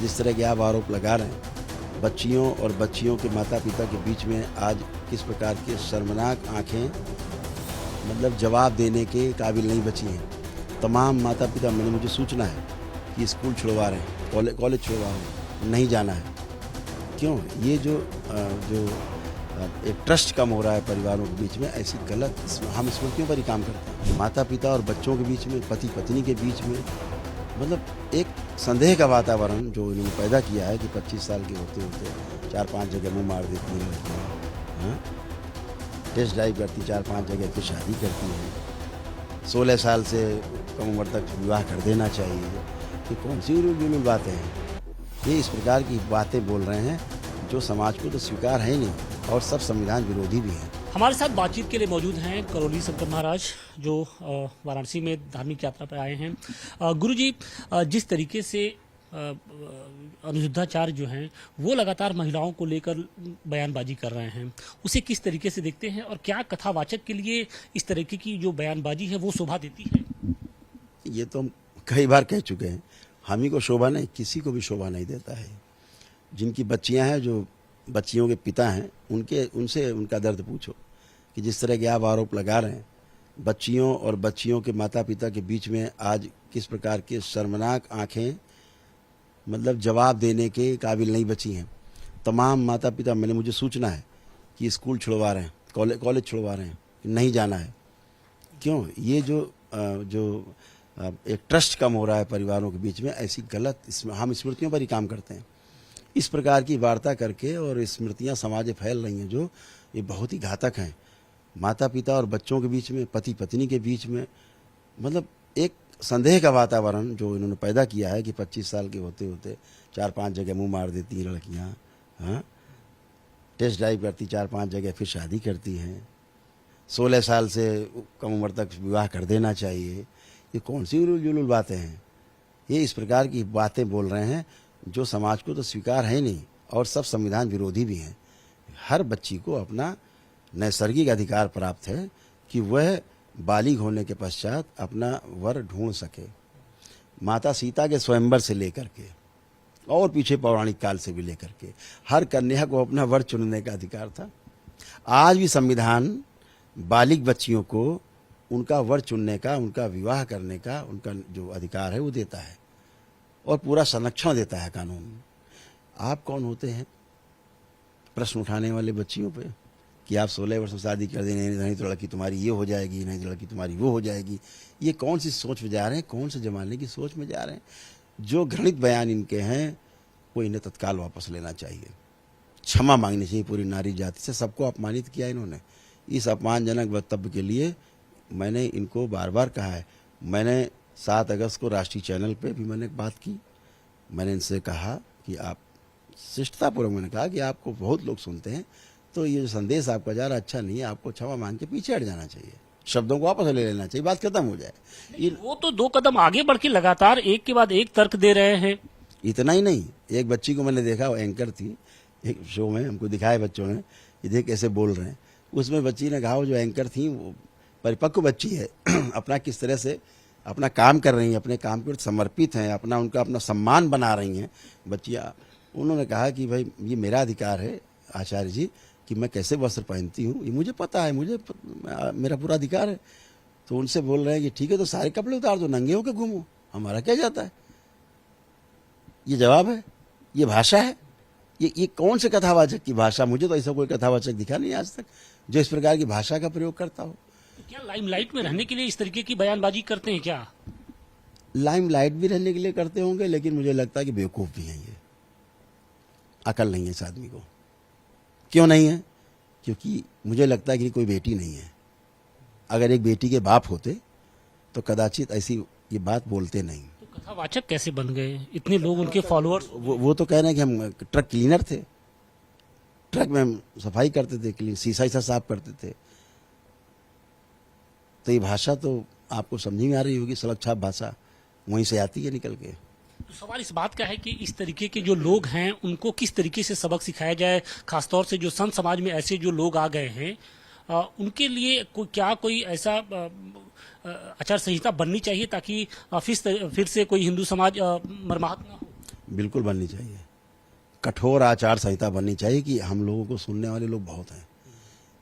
जिस तरह के आप आरोप लगा रहे हैं, बच्चियों और बच्चियों के माता पिता के बीच में आज किस प्रकार की शर्मनाक आंखें मतलब जवाब देने के काबिल नहीं बची हैं। तमाम माता पिता मैंने मुझे सूचना है कि स्कूल छुड़वा रहे हैं, कॉलेज छुड़वा रहे हैं, नहीं जाना है। क्यों? ये जो एक ट्रस्ट कम हो रहा है परिवारों के बीच में, ऐसी गलत हम स्मृतियों पर ही काम करते हैं। माता पिता और बच्चों के बीच में, पति पत्नी के बीच में मतलब एक संदेह का वातावरण जो इन्होंने पैदा किया है कि 25 साल के होते होते 4-5 जगह मुंह मार देती हैं लड़कियाँ, टेस्ट ड्राइव करती, 4-5 जगह फिर शादी करती हैं, 16 साल से कम उम्र तक विवाह कर देना चाहिए। ये कौन सी उलूल बातें हैं? ये इस प्रकार की बातें बोल रहे हैं जो समाज को तो स्वीकार है ही नहीं और सब संविधान विरोधी भी हैं। हमारे साथ बातचीत के लिए मौजूद हैं करौली शंकर महाराज, जो वाराणसी में धार्मिक यात्रा पर आए हैं। गुरुजी, जिस तरीके से अनुरुद्धाचार्य जो हैं वो लगातार महिलाओं को लेकर बयानबाजी कर रहे हैं, उसे किस तरीके से देखते हैं और क्या कथावाचक के लिए इस तरीके की जो बयानबाजी है वो शोभा देती है? ये तो हम कई बार कह चुके हैं, हम ही को शोभा नहीं, किसी को भी शोभा नहीं देता है। जिनकी बच्चियां हैं, जो बच्चियों के पिता हैं, उनसे उनका दर्द पूछो कि जिस तरह के आप आरोप लगा रहे हैं, बच्चियों और बच्चियों के माता पिता के बीच में आज किस प्रकार की शर्मनाक आंखें मतलब जवाब देने के काबिल नहीं बची हैं। तमाम माता पिता मैंने मुझे सूचना है कि स्कूल छुड़वा रहे हैं, कॉलेज छुड़वा रहे हैं, नहीं जाना है। क्यों? ये जो एक ट्रस्ट कम हो रहा है परिवारों के बीच में, ऐसी गलत हम स्मृतियों पर ही काम करते हैं। इस प्रकार की वार्ता करके और स्मृतियां समाज में फैल रही हैं जो ये बहुत ही घातक हैं। माता पिता और बच्चों के बीच में, पति पत्नी के बीच में मतलब एक संदेह का वातावरण जो इन्होंने पैदा किया है कि 25 साल के होते होते 4-5 जगह मुंह मार देती हैं लड़कियां, टेस्ट ड्राइव करती, 4-5 जगह फिर शादी करती हैं, 16 साल से कम उम्र तक विवाह कर देना चाहिए। ये कौन सी उलूल बातें हैं? ये इस प्रकार की बातें बोल रहे हैं जो समाज को तो स्वीकार है नहीं और सब संविधान विरोधी भी हैं। हर बच्ची को अपना नैसर्गिक अधिकार प्राप्त है कि वह बालिग होने के पश्चात अपना वर ढूंढ सके। माता सीता के स्वयंवर से लेकर के और पीछे पौराणिक काल से भी लेकर के हर कन्या को अपना वर चुनने का अधिकार था। आज भी संविधान बालिग बच्चियों को उनका वर चुनने का, उनका विवाह करने का उनका जो अधिकार है वो देता है और पूरा संरक्षण देता है कानून। आप कौन होते हैं प्रश्न उठाने वाले बच्चियों पे कि आप 16 वर्ष में शादी कर दें, नहीं तो लड़की तुम्हारी ये हो जाएगी, नहीं तो लड़की तुम्हारी वो हो जाएगी। ये कौन सी सोच में जा रहे हैं? कौन से जमाने की सोच में जा रहे हैं? जो घृणित बयान इनके हैं वो इन्हें तत्काल वापस लेना चाहिए, क्षमा मांगनी चाहिए पूरी नारी जाति से। सबको अपमानित किया इन्होंने। इस अपमानजनक वक्तव्य के लिए मैंने इनको बार बार कहा है। मैंने 7 अगस्त को राष्ट्रीय चैनल पे भी मैंने बात की। मैंने इनसे कहा कि आप शिष्टतापूर्वक, मैंने कहा कि आपको बहुत लोग सुनते हैं, तो ये जो संदेश आपका जा रहा अच्छा नहीं है, आपको क्षमा मांग के पीछे हट जाना चाहिए, शब्दों को वापस ले लेना चाहिए, बात खत्म हो जाए। वो तो 2 कदम आगे बढ़ के लगातार एक के बाद एक तर्क दे रहे हैं। इतना ही नहीं, एक बच्ची को मैंने देखा, वो एंकर थी एक शो में, हमको दिखाया बच्चों ने, ये देख कैसे बोल रहे हैं। उसमें बच्ची ने कहा, वो जो एंकर थी वो परिपक्व बच्ची है, अपना किस तरह से अपना काम कर रही हैं, अपने काम के प्रति समर्पित हैं, उनका अपना सम्मान बना रही हैं बच्चियाँ। उन्होंने कहा कि भाई ये मेरा अधिकार है आचार्य जी कि मैं कैसे वस्त्र पहनती हूँ, ये मुझे पता है, मेरा पूरा अधिकार है। तो उनसे बोल रहे हैं कि ठीक है तो सारे कपड़े उतार दो, नंगे होकर घूमो, हमारा क्या जाता है। ये जवाब है? ये भाषा है? ये कौन से कथावाचक की भाषा? मुझे तो ऐसा कोई कथावाचक दिखा नहीं आज तक जो इस प्रकार की भाषा का प्रयोग करता हो। तो क्या लाइमलाइट में रहने के लिए इस तरीके की बयानबाजी करते हैं क्या? लाइमलाइट भी रहने के लिए करते होंगे, लेकिन मुझे लगता है कि बेवकूफ़ भी हैं ये। अकल नहीं है इस आदमी को। क्यों नहीं है? क्योंकि मुझे लगता है कि कोई बेटी नहीं है। अगर एक बेटी के बाप होते तो कदाचित ऐसी ये बात बोलते नहीं। तो कथावाचक कैसे बन गए? इतने लोग उनके फॉलोअर्स। वो तो कह रहे हैं कि हम ट्रक क्लीनर थे, ट्रक में हम सफाई करते थे, शीशा साफ करते थे। तो ये भाषा तो आपको समझ में आ रही होगी, सड़क छाप भाषा वहीं से आती है निकल के। तो सवाल इस बात का है कि इस तरीके के जो लोग हैं उनको किस तरीके से सबक सिखाया जाए, खासतौर से जो संत समाज में ऐसे जो लोग आ गए हैं उनके लिए कोई ऐसा आचार संहिता बननी चाहिए ताकि फिर से कोई हिंदू समाज मर्माहत ना हो। बिल्कुल बननी चाहिए। कठोर आचार संहिता बननी चाहिए कि हम लोगों को सुनने वाले लोग बहुत हैं,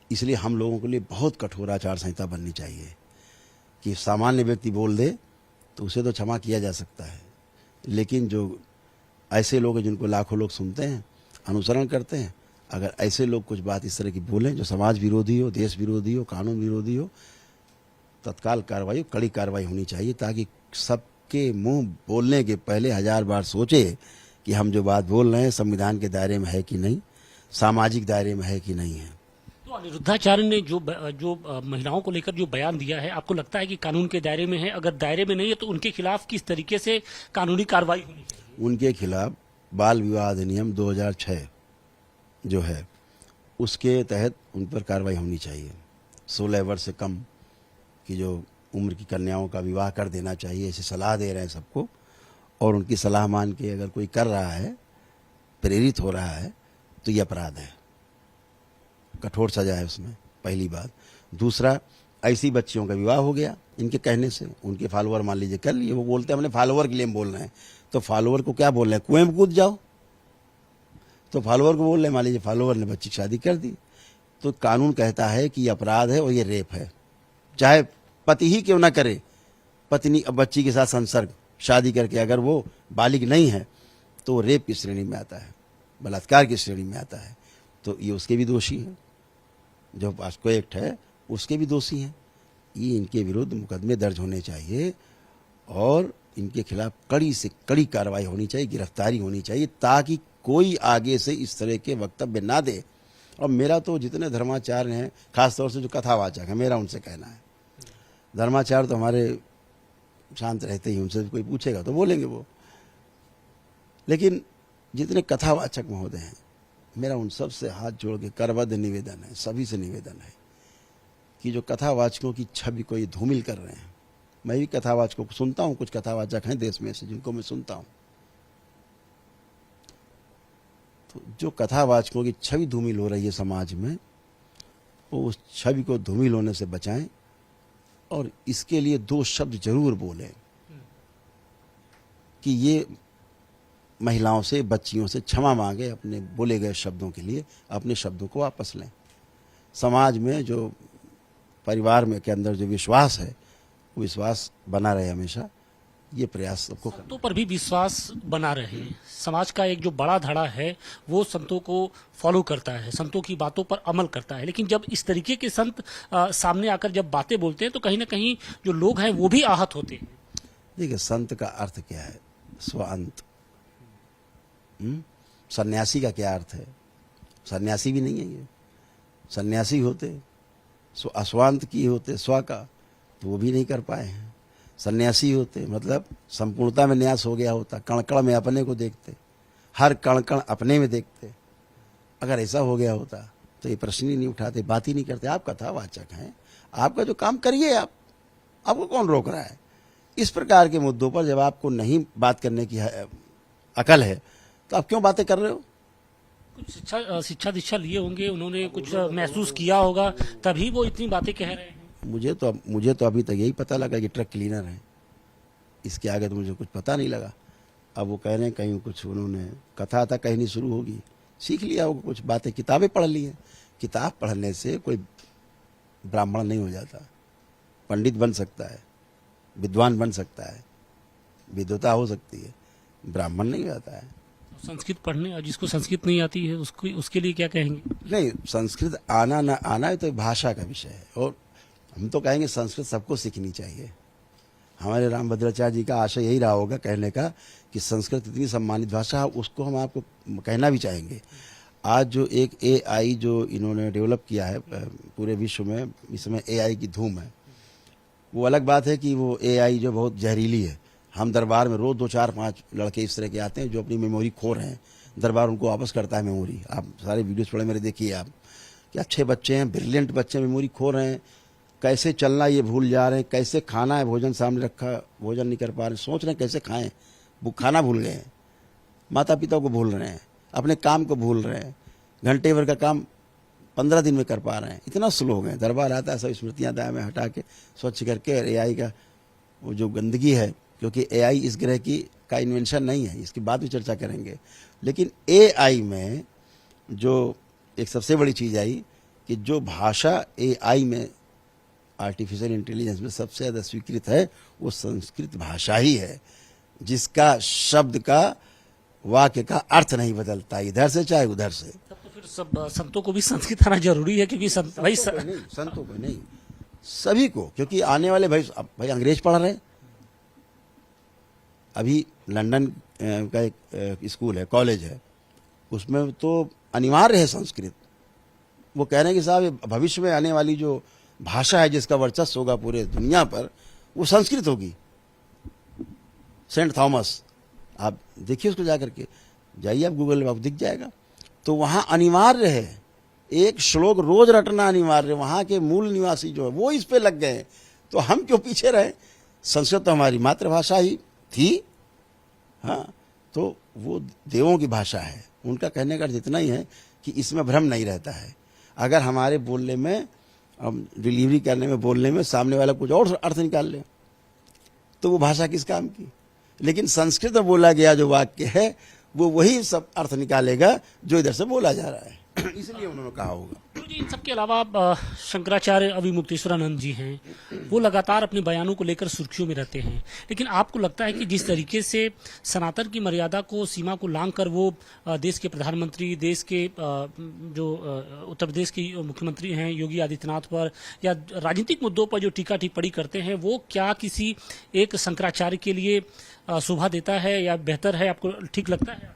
इसलिए हम लोगों के लिए बहुत कठोर आचार संहिता बननी चाहिए कि सामान्य व्यक्ति बोल दे तो उसे तो क्षमा किया जा सकता है, लेकिन जो ऐसे लोग हैं जिनको लाखों लोग सुनते हैं, अनुसरण करते हैं, अगर ऐसे लोग कुछ बात इस तरह की बोलें जो समाज विरोधी हो, देश विरोधी हो, कानून विरोधी हो, तत्काल कार्रवाई, कड़ी कार्रवाई होनी चाहिए, ताकि सबके मुंह बोलने के पहले 1000 बार सोचे कि हम जो बात बोल रहे हैं संविधान के दायरे में है कि नहीं, सामाजिक दायरे में है कि नहीं है। तो अनिरुद्धाचार्य ने जो महिलाओं को लेकर जो बयान दिया है, आपको लगता है कि कानून के दायरे में है? अगर दायरे में नहीं है तो उनके खिलाफ किस तरीके से कानूनी कार्रवाई होनी चाहिए? उनके खिलाफ बाल विवाह अधिनियम 2006 जो है उसके तहत उन पर कार्रवाई होनी चाहिए। 16 वर्ष से कम की जो उम्र की कन्याओं का विवाह कर देना चाहिए, ऐसी सलाह दे रहे हैं सबको, और उनकी सलाह मान के अगर कोई कर रहा है, प्रेरित हो रहा है, तो ये अपराध है, कठोर सजा है उसमें, पहली बात। दूसरा, ऐसी बच्चियों का विवाह हो गया इनके कहने से, उनके फॉलोअर मान लीजिए कर लिए, वो बोलते हैं हमने फॉलोअर के लिए हम बोल रहे हैं, तो फॉलोअर को क्या बोल रहे हैं, कुएं में कूद जाओ, तो फॉलोअर को बोल रहे हैं, मान लीजिए फॉलोअर ने बच्ची की शादी कर दी, तो कानून कहता है कि ये अपराध है और ये रेप है, चाहे पति ही क्यों ना करे, पत्नी बच्ची के साथ संसर्ग शादी करके अगर वो बालिग नहीं है तो रेप की श्रेणी में आता है, बलात्कार की श्रेणी में आता है, तो ये उसके भी दोषी हैं, जो पास्को एक्ट है उसके भी दोषी हैं। ये इनके विरुद्ध मुकदमे दर्ज होने चाहिए और इनके खिलाफ कड़ी से कड़ी कार्रवाई होनी चाहिए, गिरफ्तारी होनी चाहिए, ताकि कोई आगे से इस तरह के वक्तव्य ना दे। और मेरा तो जितने धर्माचार्य हैं, खासतौर से जो कथावाचक हैं, मेरा उनसे कहना है, धर्माचार्य तो हमारे शांत रहते ही, उनसे कोई पूछेगा तो बोलेंगे वो, लेकिन जितने कथावाचक महोदय हैं, मेरा उन सब से हाथ जोड़ के करबद्ध निवेदन है, सभी से निवेदन है कि जो कथावाचकों की छवि को ये धूमिल कर रहे हैं, मैं भी कथावाचकों को सुनता हूँ, कुछ कथावाचक हैं देश में से जिनको मैं सुनता हूँ, तो जो कथावाचकों की छवि धूमिल हो रही है समाज में, वो उस छवि को धूमिल होने से बचाएं और इसके लिए 2 शब्द जरूर बोलें कि ये महिलाओं से, बच्चियों से क्षमा मांगे अपने बोले गए शब्दों के लिए, अपने शब्दों को वापस लें। समाज में जो परिवार में के अंदर जो विश्वास है, वो विश्वास बना रहे हमेशा, ये प्रयास सबको करना। संतों पर भी विश्वास बना रहे। समाज का एक जो बड़ा धड़ा है वो संतों को फॉलो करता है, संतों की बातों पर अमल करता है, लेकिन जब इस तरीके के संत सामने आकर जब बातें बोलते हैं तो कहीं ना कहीं जो लोग हैं वो भी आहत होते हैं। देखिए, संत का अर्थ क्या है? स्वांत। सन्यासी का क्या अर्थ है? सन्यासी भी नहीं है ये, सन्यासी होते अस्वांत की होते, स्व का, तो वो भी नहीं कर पाए हैं। सन्यासी होते मतलब संपूर्णता में न्यास हो गया होता, कण कण में अपने को देखते, हर कण कण अपने में देखते। अगर ऐसा हो गया होता तो ये प्रश्न ही नहीं उठाते, बात ही नहीं करते। आप कथावाचक हैं, आपका जो काम करिए, आपको कौन रोक रहा है? इस प्रकार के मुद्दों पर जब आपको नहीं बात करने की अकल है तो आप क्यों बातें कर रहे हो? कुछ शिक्षा दीक्षा लिए होंगे, उन्होंने कुछ महसूस किया होगा, तभी वो इतनी बातें कह रहे हैं। मुझे तो अभी तक यही पता लगा कि ट्रक क्लीनर है, इसके आगे तो मुझे कुछ पता नहीं लगा। अब वो कह रहे हैं कहीं कुछ उन्होंने कथा था कहनी शुरू होगी, सीख लिया होगा कुछ बातें, किताबें पढ़ ली हैं। किताब पढ़ने से कोई ब्राह्मण नहीं हो जाता, पंडित बन सकता है, विद्वान बन सकता है, विद्वता हो सकती है, ब्राह्मण नहीं होता है। संस्कृत पढ़ने और जिसको संस्कृत नहीं आती है उसके लिए क्या कहेंगे? नहीं, संस्कृत आना ना आना तो भाषा का विषय है, और हम तो कहेंगे संस्कृत सबको सीखनी चाहिए। हमारे रामभद्राचार्य जी का आशय यही रहा होगा कहने का कि संस्कृत इतनी सम्मानित भाषा है, उसको हम आपको कहना भी चाहेंगे। आज जो एक AI जो इन्होंने डेवलप किया है पूरे विश्व में, इसमें AI की धूम है। वो अलग बात है कि वो AI जो बहुत जहरीली है। हम दरबार में रोज 2, 4, 5 लड़के इस तरह के आते हैं जो अपनी मेमोरी खो रहे हैं, दरबार उनको वापस करता है मेमोरी। आप सारे वीडियोस पढ़े मेरे, देखिए आप, क्या अच्छे बच्चे हैं, ब्रिलियंट बच्चे, मेमोरी खो रहे हैं, कैसे चलना ये भूल जा रहे हैं, कैसे खाना है, भोजन सामने रखा, भोजन नहीं कर पा रहे, सोच रहे हैं कैसे खाएं, वो खाना भूल गए हैं, माता पिता को भूल रहे हैं, अपने काम को भूल रहे हैं, घंटे भर का काम 15 दिन में कर पा रहे हैं, इतना स्लो हो गए। दरबार आता है सब स्मृतियाँ दाएं में हटा के स्वच्छ करके, और AI का वो जो गंदगी है, क्योंकि AI इस ग्रह की का इन्वेंशन नहीं है, इसकी बाद में चर्चा करेंगे। लेकिन एआई में जो एक सबसे बड़ी चीज़ आई कि जो भाषा एआई में, आर्टिफिशियल इंटेलिजेंस में सबसे ज़्यादा स्वीकृत है वो संस्कृत भाषा ही है, जिसका शब्द का, वाक्य का अर्थ नहीं बदलता, इधर से चाहे उधर से। तब तो फिर सब संतों को भी संस्कृत आना जरूरी है, क्योंकि संतों को नहीं, सभी को, क्योंकि आने वाले भाई अंग्रेज पढ़ रहे हैं। अभी लंदन का एक स्कूल है, कॉलेज है, उसमें तो अनिवार्य है संस्कृत। वो कह रहे हैं कि साहब ये भविष्य में आने वाली जो भाषा है जिसका वर्चस्व होगा पूरे दुनिया पर, वो संस्कृत होगी। सेंट थॉमस, आप देखिए उसको जाकर के, जाइए आप गूगल में, आपको दिख जाएगा। तो वहाँ अनिवार्य है, एक श्लोक रोज रटना अनिवार्य। वहाँ के मूल निवासी जो है वो इस पे लग गए, तो हम क्यों पीछे रहे? संस्कृत तो हमारी मातृभाषा ही थी। हाँ, तो वो देवों की भाषा है। उनका कहने का अर्थ इतना ही है कि इसमें भ्रम नहीं रहता है। अगर हमारे बोलने में, डिलीवरी करने में, बोलने में सामने वाला कुछ और अर्थ निकाल ले तो वो भाषा किस काम की? लेकिन संस्कृत में बोला गया जो वाक्य है वो वही सब अर्थ निकालेगा जो इधर से बोला जा रहा है। इसलिए उन्होंने कहा होगा। तो जी, इन सबके अलावा शंकराचार्य अभिमुक्तेश्वरानंद जी हैं, वो लगातार अपने बयानों को लेकर सुर्खियों में रहते हैं। लेकिन आपको लगता है कि जिस तरीके से सनातन की मर्यादा को, सीमा को लांघ कर वो देश के प्रधानमंत्री, देश के जो उत्तर प्रदेश के मुख्यमंत्री हैं योगी आदित्यनाथ पर, या राजनीतिक मुद्दों पर जो टीका टिप्पणी करते हैं, वो क्या किसी एक शंकराचार्य के लिए शोभा देता है या बेहतर है? आपको ठीक लगता है?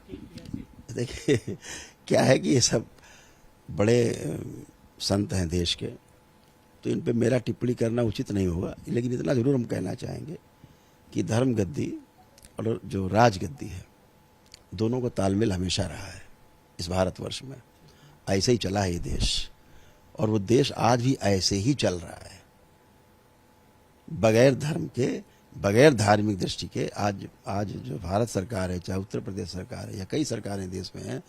देखिए क्या है कि ये सब बड़े संत हैं देश के, तो इन पे मेरा टिप्पणी करना उचित नहीं होगा। लेकिन इतना जरूर हम कहना चाहेंगे कि धर्म गद्दी और जो राज गद्दी है, दोनों का तालमेल हमेशा रहा है इस भारतवर्ष में। ऐसे ही चला है ये देश, और वो देश आज भी ऐसे ही चल रहा है, बगैर धर्म के, बगैर धार्मिक दृष्टि के। आज जो भारत सरकार है, चाहे उत्तर प्रदेश सरकार है या कई सरकारें देश में हैं,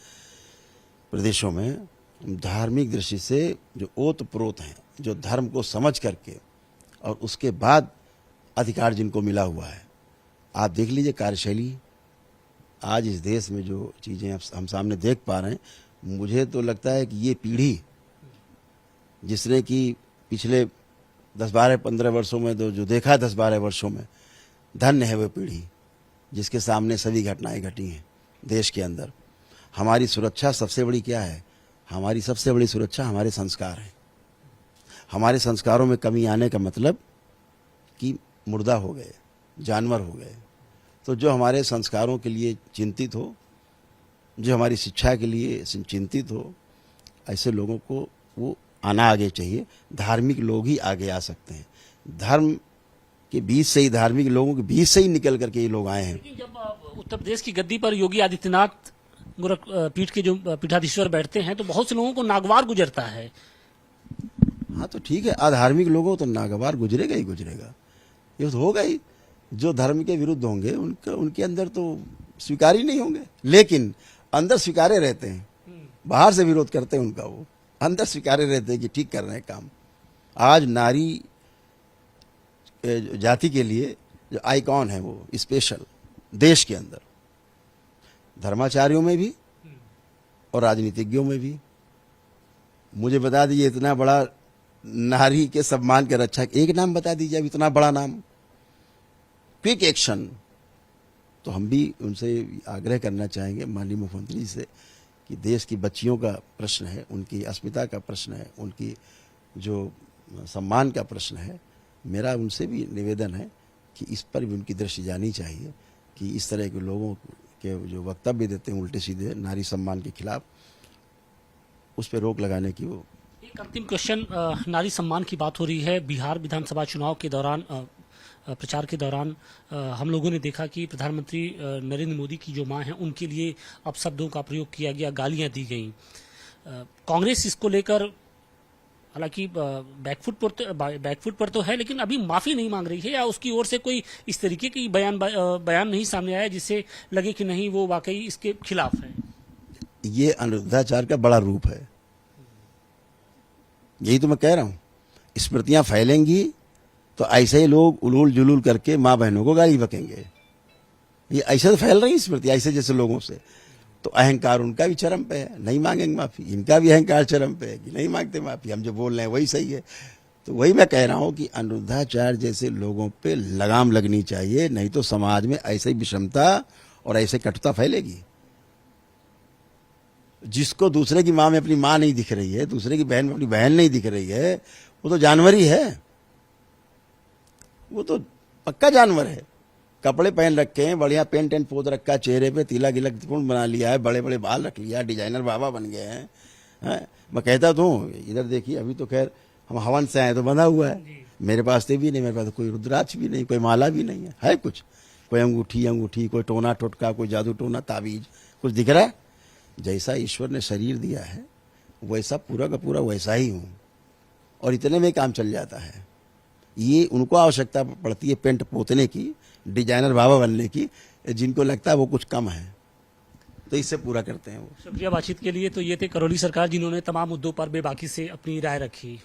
प्रदेशों में, धार्मिक दृष्टि से जो ओत प्रोत हैं, जो धर्म को समझ करके और उसके बाद अधिकार जिनको मिला हुआ है, आप देख लीजिए कार्यशैली। आज इस देश में जो चीज़ें हम सामने देख पा रहे हैं, मुझे तो लगता है कि ये पीढ़ी जिसने कि पिछले 10, 12, 15 वर्षों में जो देखा है, 10, 12 वर्षों में, धन्य है वो पीढ़ी जिसके सामने सभी घटनाएं घटी हैं देश के अंदर। हमारी सुरक्षा सबसे बड़ी क्या है? हमारी सबसे बड़ी सुरक्षा हमारे संस्कार हैं। हमारे संस्कारों में कमी आने का मतलब कि मुर्दा हो गए, जानवर हो गए। तो जो हमारे संस्कारों के लिए चिंतित हो, जो हमारी शिक्षा के लिए चिंतित हो, ऐसे लोगों को वो आना आगे चाहिए। धार्मिक लोग ही आगे आ सकते हैं। धर्म के बीच से ही, धार्मिक लोगों के बीच से ही निकल करके ये लोग आए हैं। जब उत्तर प्रदेश की गद्दी पर योगी आदित्यनाथ पीठ के जो पीठाधीश्वर बैठते हैं, तो बहुत से लोगों को नागवार गुजरता है। हाँ तो ठीक है, अधार्मिक लोगों तो नागवार गुजरेगा ही गुजरेगा, ये तो होगा ही। जो धर्म के विरुद्ध होंगे उनके अंदर तो स्वीकार ही नहीं होंगे, लेकिन अंदर स्वीकारे रहते हैं। बाहर से विरोध करते हैं उनका, वो अंदर स्वीकारे रहते हैं कि ठीक कर रहे हैं काम। आज नारी जाति के लिए जो आइकॉन है वो स्पेशल देश के अंदर, धर्माचार्यों में भी और राजनीतिज्ञों में भी। मुझे बता दीजिए, इतना बड़ा नारी के सम्मान के रक्षक, एक नाम बता दीजिए, अब इतना बड़ा नाम, क्विक एक्शन। तो हम भी उनसे आग्रह करना चाहेंगे, माननीय मुख्यमंत्री जी से, कि देश की बच्चियों का प्रश्न है, उनकी अस्मिता का प्रश्न है, उनकी जो सम्मान का प्रश्न है, मेरा उनसे भी निवेदन है कि इस पर भी उनकी दृष्टि जानी चाहिए कि इस तरह के लोगों के जो वक्तव्य देते हैं उल्टे सीधे नारी सम्मान के खिलाफ, उस पर रोक लगाने की। वो एक अंतिम क्वेश्चन, नारी सम्मान की बात हो रही है। बिहार विधानसभा चुनाव के दौरान, प्रचार के दौरान हम लोगों ने देखा कि प्रधानमंत्री नरेंद्र मोदी की जो मां हैं, उनके लिए अपशब्दों का प्रयोग किया गया, गालियां दी गईं। कांग्रेस इसको लेकर हालांकि बैकफुट पर तो है, लेकिन अभी माफी नहीं मांग रही है, या उसकी ओर से कोई इस तरीके की बयान नहीं सामने आया जिससे लगे कि नहीं वो वाकई इसके खिलाफ है। ये अनिरुद्धाचार का बड़ा रूप है, यही तो मैं कह रहा हूं। स्मृतियां फैलेंगी तो ऐसे ही लोग उलूल जुलूल करके माँ बहनों को गाली बकेंगे। ये ऐसे तो फैल रही स्मृति ऐसे जैसे लोगों से। तो अहंकार उनका भी चरम पे है, नहीं मांगेंगे माफी। इनका भी अहंकार चरम पे है कि नहीं मांगते माफी, हम जो बोल रहे हैं वही सही है। तो वही मैं कह रहा हूं कि अनिरुद्धाचार्य जैसे लोगों पे लगाम लगनी चाहिए, नहीं तो समाज में ऐसे ही विषमता और ऐसे कटुता फैलेगी। जिसको दूसरे की माँ में अपनी माँ नहीं दिख रही है, दूसरे की बहन में अपनी बहन नहीं दिख रही है, वो तो जानवर ही है, वो तो पक्का जानवर है। कपड़े पहन रखे हैं, बढ़िया पेंट एंड पोत रखा है, चेहरे पे तिलक गिलक पूर्ण बना लिया है, बड़े बड़े बाल रख लिया, डिजाइनर बाबा बन गए हैं। मैं कहता तो हूँ, इधर देखिए अभी तो खैर हम हवन से आए तो बंधा हुआ है, मेरे पास तो भी नहीं, मेरे पास तो कोई रुद्राक्ष भी नहीं, कोई माला भी नहीं है कुछ, कोई अंगूठी, कोई टोना टोटका, कोई जादू टोना ताबीज कुछ दिख रहा है? जैसा ईश्वर ने शरीर दिया है वैसा पूरा का पूरा वैसा ही हूँ, और इतने में काम चल जाता है। ये उनको आवश्यकता पड़ती है पेंट पोतने की, डिजाइनर बाबा बनने की, जिनको लगता है वो कुछ कम है, तो इससे पूरा करते हैं वो। शुक्रिया बातचीत के लिए। तो ये थे करौली सरकार, जिन्होंने तमाम मुद्दों पर बेबाकी से अपनी राय रखी।